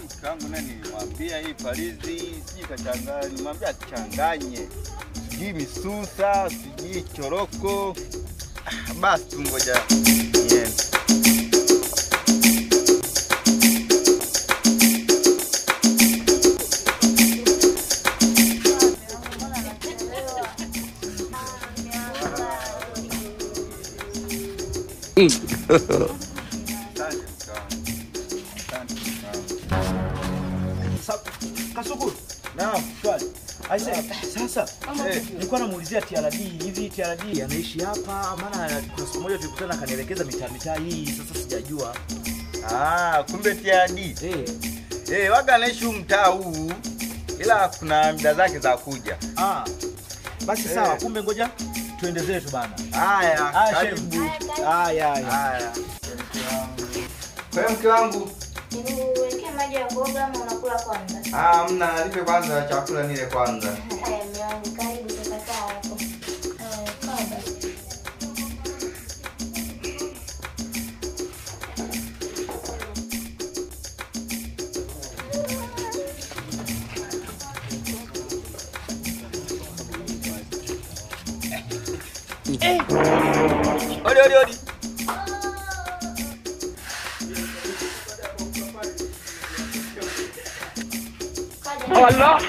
Mkangu nani mwambia hii palizi siji kachanganya, nimwambia changanye. Siji misusa, siji choroko. Basi tungoja. Yeah. Kasuku. Naam, swali. Aise, sasa nilikuwa namuulizia TRD, hivi TRD anaishi hapa? Maana kwa siku moja tulikutana akanielekeza mitaa hii, sasa sijajua. Kumbe TRD. Waga anaishi mtaa huu. Ila kuna muda zake za kuja. Basi sawa, kumbe ngoja tuende zetu bana. Haya, karibu. Haya. Kwa hiyo mke wangu, niweke maji ya mboga ama unakula kwanza? Mna nipe kwanza chakula nile kwanza. Haya mwanangu, karibu sasa kaa hapo. Kwanza. Odi. Allah.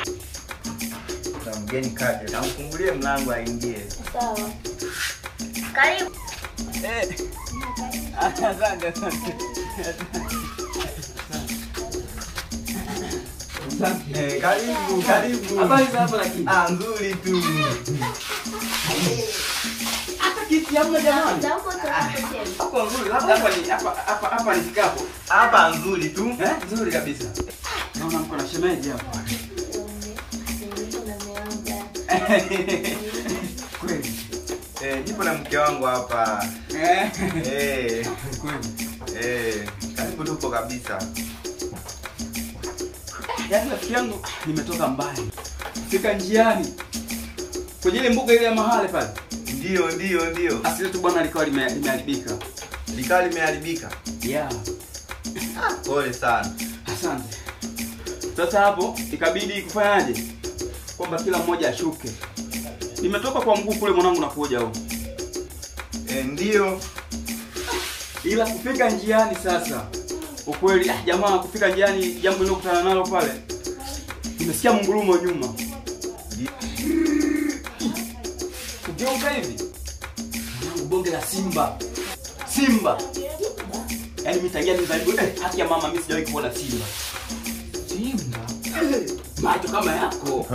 Mgeni kaje, namfungulie mlango aingie. Sawa. Karibu. Asante. Karibu. Habari za hapa lakini? Nzuri tu. Hata kiti hamna jamani. Hapo nzuri, labda hapa ni kikapo. Hapa nzuri tu. Nzuri kabisa. Naona mko na shemeji hapa. Kweli. Nipo na mke wangu hapa. Kweli. Karibu tupo kabisa. Yaani rafiki yangu nimetoka mbali. Fika njiani. Kwenye ile mbuga ile ya mahali pale. Ndio. Asili tu bwana alikuwa limeharibika. Likawa limeharibika? Yeah. Pole sana. Asante. Sasa hapo ikabidi kufanyaje? Kwamba kila mmoja ashuke. Nimetoka kwa mguu kule mwanangu nakuja huko. Ndio. Ila kufika njiani sasa. Ukweli jamaa kufika njiani jambo nilokutana nalo pale. Nimesikia mungurumo nyuma. Kugeuka hivi. Mwanangu bonge la Simba. Yaani mitangia nizalibu haki ya mama mimi sijawahi kuona Simba. Macho kama yako.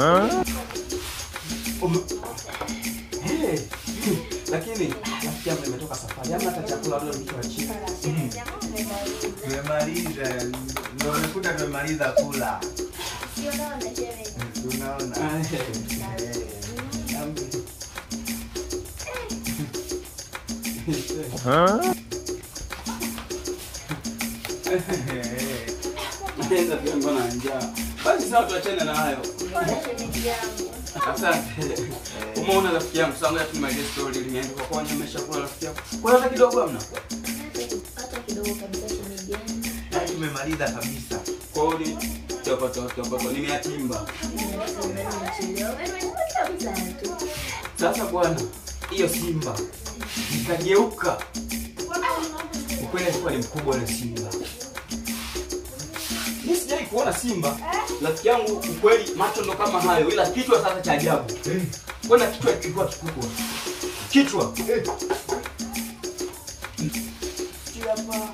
Lakini rafiki yangu nimetoka safari. Hamna hata chakula leo mtu achie. Tumemaliza. Ndio umekuta tumemaliza kula. Sio naona shemeji. Unaona? Naenda pia mbona njaa. Basi sawa tuachane na hayo. Shemeji yangu. Asante. Umeona rafiki yangu sasa ngoja tumalize story limeandikwa kwa nyamesha kula rafiki yangu. Kwa hata kidogo hamna. Hata kidogo kabisa shemeji yangu. Tumemaliza kabisa. Kwa hiyo topa nimeatimba. Sasa bwana, hiyo Simba ikageuka. Ukweli alikuwa ni mkubwa na Simba. Mimi sijai kuona Simba. Rafiki yangu ukweli macho ndo kama hayo ila kichwa sasa cha ajabu. Mbona kichwa kilikuwa kikubwa? Kichwa. Hapa.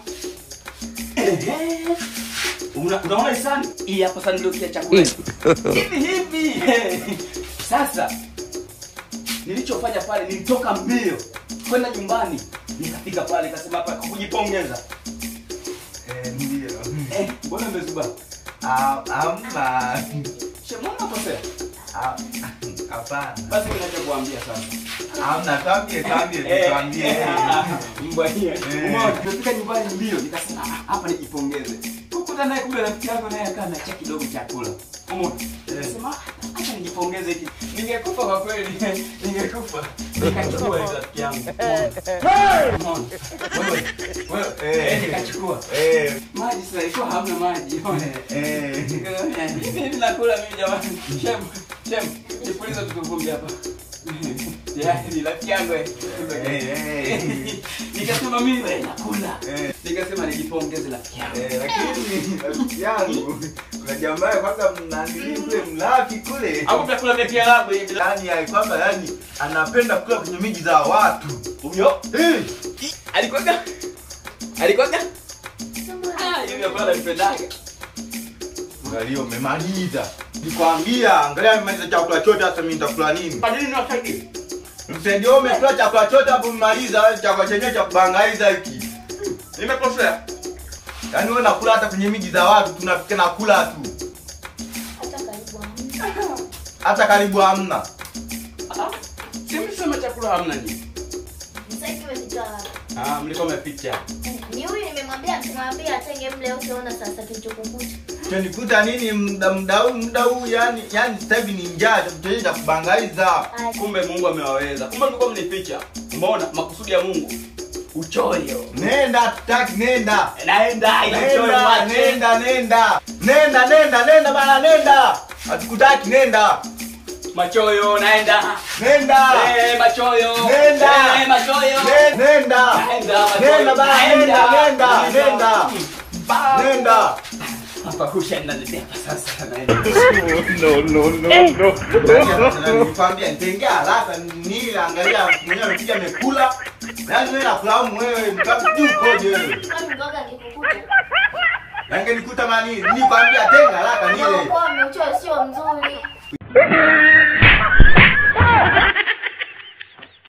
Unaona isani? Hii hapa sasa ndio kia chakula. Hivi. Sasa nilichofanya pale nilitoka mbio kwenda nyumbani nikafika pale nikasema hapa kujipongeza. Ndio. Mbona umezuba? Hamna. Shemona kosea? Hapana. Basi ninacho kuambia sasa. Hamna, tuambie. Mbwa hiyo. Umeona tukifika nyumbani mbio nikasema hapa nijipongeze. Kukuta naye kumbe rafiki yako naye akaa na cheki kidogo chakula. Umeona? Nikasema acha nijipongeze hiki. Ningekufa kwa kweli. Ningekufa. Nikachukua ile rafiki yangu. Wewe nikachukua. Maji sasa iko hamna maji. Mimi nakula mimi jamani. Shem. Nipuliza tukuvumbi hapa. Yaani rafiki yangu nikasema mimi nakula. Nikasema nijipongeze rafiki yangu. Lakini rafiki yangu kuna jamaa kwanza mnaangalia kule mlafi kule. Hapo vyakula vya Kiarabu hivi. Yaani kwamba anapenda kula kwenye miji za watu. Huyo? Alikuwaga? Hiyo vyakula navipendaga. Angalia umemaliza. Nikwambia angalia nimaliza chakula chote sasa mimi nitakula nini? Kwa nini unasaidia? Msaidia umekula chakula chote hapo umemaliza wewe chakula chenyewe cha kubangaiza hiki. Nimekosea. Yaani wewe unakula hata kwenye miji za watu tunafika na kula tu. Hata karibu hamna. Simsema chakula hamna nini? Msaidiwe nitoa. Mlikuwa mmepicha. Ni huyu nimemwambia atenge mle utaona sasa kilichokukuta. Tunikuta nini muda huu yani sasa hivi ni njaa tuteje cha kubangaiza. Kumbe Mungu amewaweza. Kumbe mlikuwa mnipicha. Umeona makusudi ya Mungu. Uchoyo. Nenda tutaki nenda. Naenda Nenda bana nenda. Hatukutaki nenda. Machoyo naenda. Nenda. Machoyo. Nenda. Machoyo. Nenda. Nenda bana nenda. Nenda. Hapa kushaenda ndio sasa naenda. No. Nikwambia nitengea haraka nila angalia mwenyewe amekuja amekula. Yaani wewe nakulamu wewe mpaka juu koje wewe. Kama mboga ngikukuta. Yangenikuta mani nikwambia tenga haraka nile. Kwa mchoyo sio mzuri.